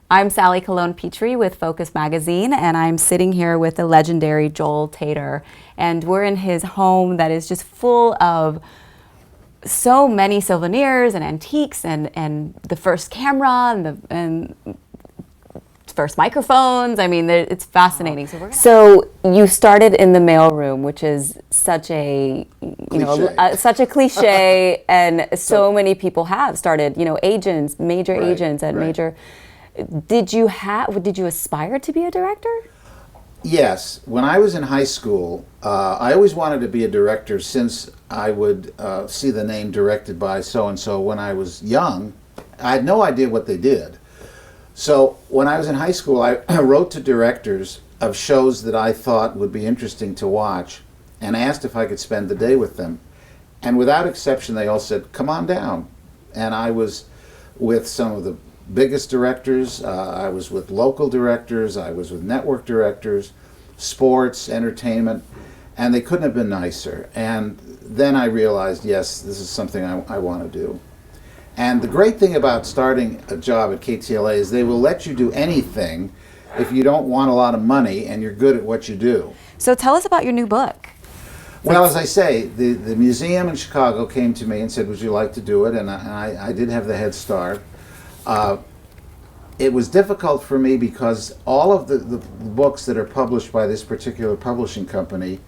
I'm Sally Colon Petrie with Focus Magazine, and I'm sitting here with the legendary Joel Tater. And we're in his home that is just full of so many souvenirs and antiques and the first camera and first microphones. I mean, it's fascinating. So you started in the mailroom, which is such a, such a cliche, and so many people have started, agents, major agents at major. Did you aspire to be a director? Yes. When I was in high school, I always wanted to be a director since I would see the name directed by so-and-so when I was young. I had no idea what they did. So when I was in high school, I wrote to directors of shows that I thought would be interesting to watch and asked if I could spend the day with them. And without exception, they all said, come on down. And I was with some of the biggest directors. I was with local directors. I was with network directors, sports, entertainment, and they couldn't have been nicer. And then I realized, yes, this is something I want to do. And the great thing about starting a job at KTLA is they will let you do anything if you don't want a lot of money and you're good at what you do. So tell us about your new book. Well, as I say, the museum in Chicago came to me and said, would you like to do it? And I did have the head start. It was difficult for me because all of the books that are published by this particular publishing company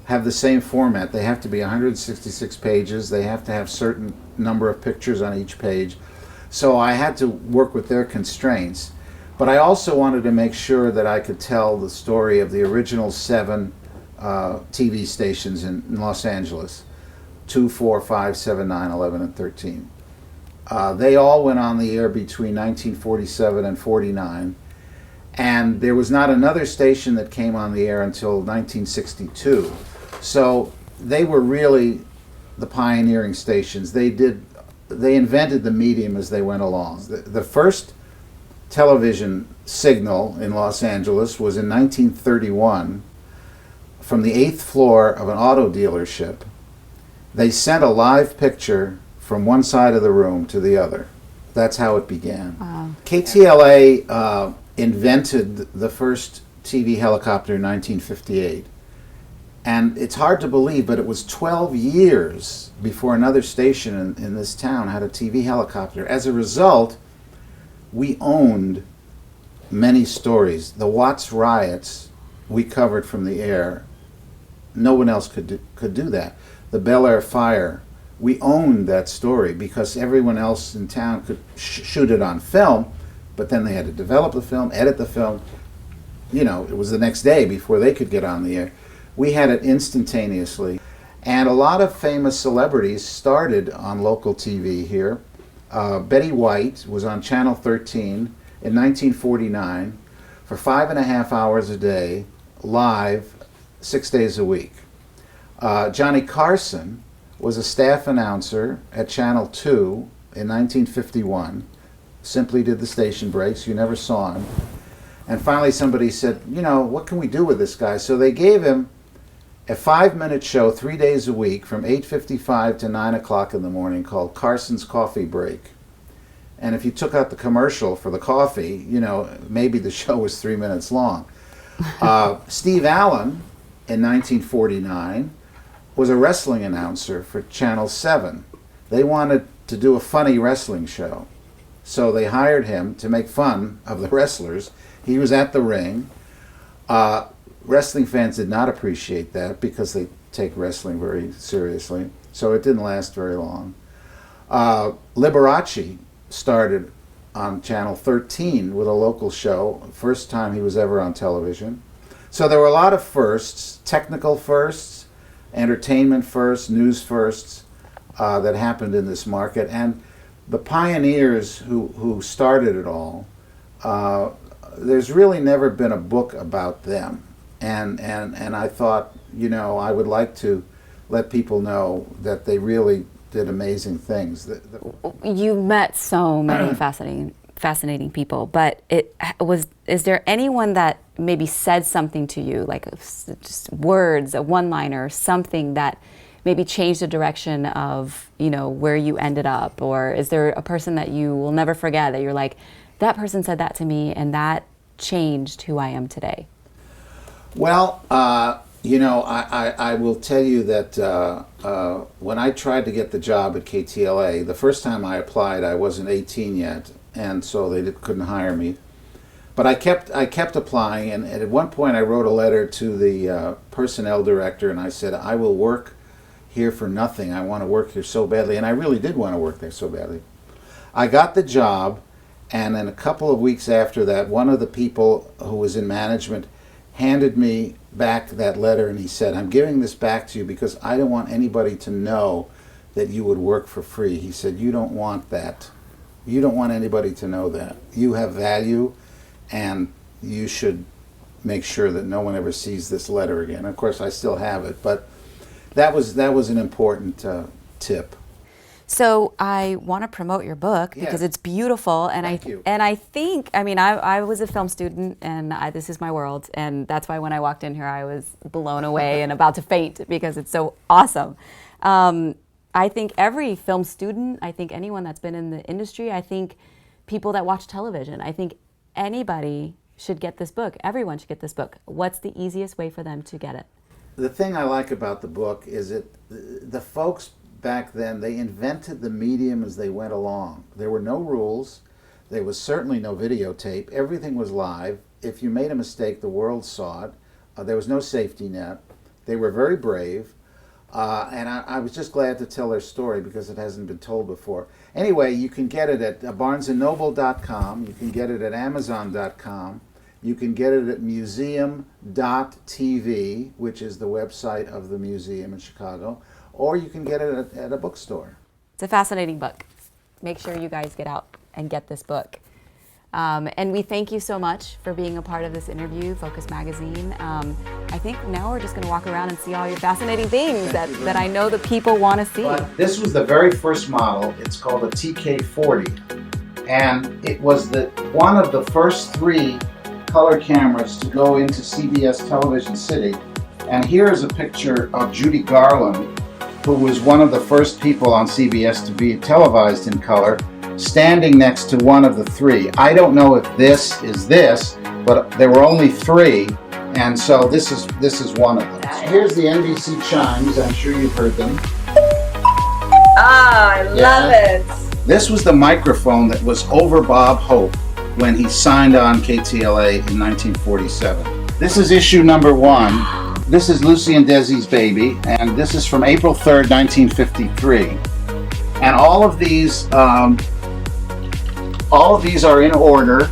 have the same format. They have to be 166 pages. They have to have certain number of pictures on each page. So I had to work with their constraints. But I also wanted to make sure that I could tell the story of the original 7 TV stations in Los Angeles, 2, 4, 5, 7, 9, 11, and 13. They all went on the air between 1947 and 49. And there was not another station that came on the air until 1962. So they were really the pioneering stations. They invented the medium as they went along. The first television signal in Los Angeles was in 1931 from the 8th floor of an auto dealership. They sent a live picture from one side of the room to the other. That's how it began. Wow. KTLA invented the first TV helicopter in 1958. And it's hard to believe, but it was 12 years before another station in this town had a TV helicopter. As a result, we owned many stories. The Watts riots we covered from the air. No one else could do that. The Bel Air fire, we owned that story because everyone else in town could shoot it on film, but then they had to develop the film, edit the film. It was the next day before they could get on the air. We had it instantaneously. And a lot of famous celebrities started on local TV here. Betty White was on Channel 13 in 1949 for 5.5 hours a day, live, 6 days a week. Johnny Carson was a staff announcer at Channel 2 in 1951. Simply did the station breaks. You never saw him. And finally somebody said, what can we do with this guy? So they gave him a 5-minute show 3 days a week from 8:55 to 9 o'clock in the morning called Carson's Coffee Break. And if you took out the commercial for the coffee, maybe the show was 3 minutes long. Steve Allen in 1949 was a wrestling announcer for Channel 7. They wanted to do a funny wrestling show. So they hired him to make fun of the wrestlers. He was at the ring. Wrestling fans did not appreciate that because they take wrestling very seriously. So it didn't last very long. Liberace started on Channel 13 with a local show. First time he was ever on television. So there were a lot of firsts, technical firsts, entertainment firsts, news firsts that happened in this market. And the pioneers who started it all, there's really never been a book about them. And I thought, I would like to let people know that they really did amazing things. You met so many fascinating people, but is there anyone that maybe said something to you, like just words, a one-liner, something that maybe changed the direction of, where you ended up? Or is there a person that you will never forget that you're like, that person said that to me, and that changed who I am today. Well, you know, I will tell you that when I tried to get the job at KTLA, the first time I applied, I wasn't 18 yet, and so they couldn't hire me. But I kept applying, and at one point I wrote a letter to the personnel director, and I said, I will work here for nothing. I want to work here so badly, and I really did want to work there so badly. I got the job, and then a couple of weeks after that, one of the people who was in management handed me back that letter, and he said, I'm giving this back to you because I don't want anybody to know that you would work for free. He said, you don't want that. You don't want anybody to know that. You have value, and you should make sure that no one ever sees this letter again. Of course, I still have it, but that was an important tip. So I want to promote your book because it's beautiful, and Thank you. I think, I mean, I was a film student, and this is my world, and that's why when I walked in here, I was blown away and about to faint because it's so awesome. I think every film student, I think anyone that's been in the industry, I think people that watch television, I think anybody should get this book. Everyone should get this book. What's the easiest way for them to get it? The thing I like about the book is that the folks back then, they invented the medium as they went along. There were no rules. There was certainly no videotape. Everything was live. If you made a mistake, the world saw it. There was no safety net. They were very brave. And I was just glad to tell their story because it hasn't been told before. Anyway, you can get it at barnesandnoble.com. You can get it at amazon.com. You can get it at museum.tv, which is the website of the museum in Chicago, or you can get it at a bookstore. It's a fascinating book. Make sure you guys get out and get this book. And we thank you so much for being a part of this interview, Focus Magazine. I think now we're just going to walk around and see all your fascinating things that I know the people want to see. But this was the very first model. It's called a TK40. And it was one of the first 3 color cameras to go into CBS Television City. And here is a picture of Judy Garland, who was one of the first people on CBS to be televised in color, standing next to one of the 3. I don't know if this is this, but there were only 3, and so this is one of them. So here's the NBC chimes. I'm sure you've heard them. Ah, I love it. This was the microphone that was over Bob Hope when he signed on KTLA in 1947. This is issue number 1. This is Lucy and Desi's Baby, and this is from April 3rd, 1953. And all of these are in order,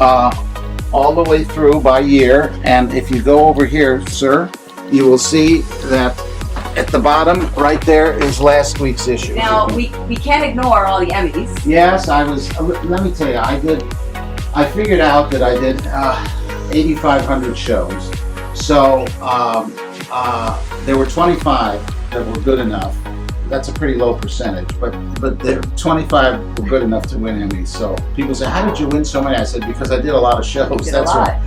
all the way through by year. And if you go over here, sir, you will see that at the bottom right there is last week's issue. Now, we can't ignore all the Emmys. Yes, let me tell you, I figured out that I did 8,500 shows. So there were 25 that were good enough. That's a pretty low percentage, but the 25 were good enough to win Emmys. So people say, how did you win so many? I said, because I did a lot of shows. That's right.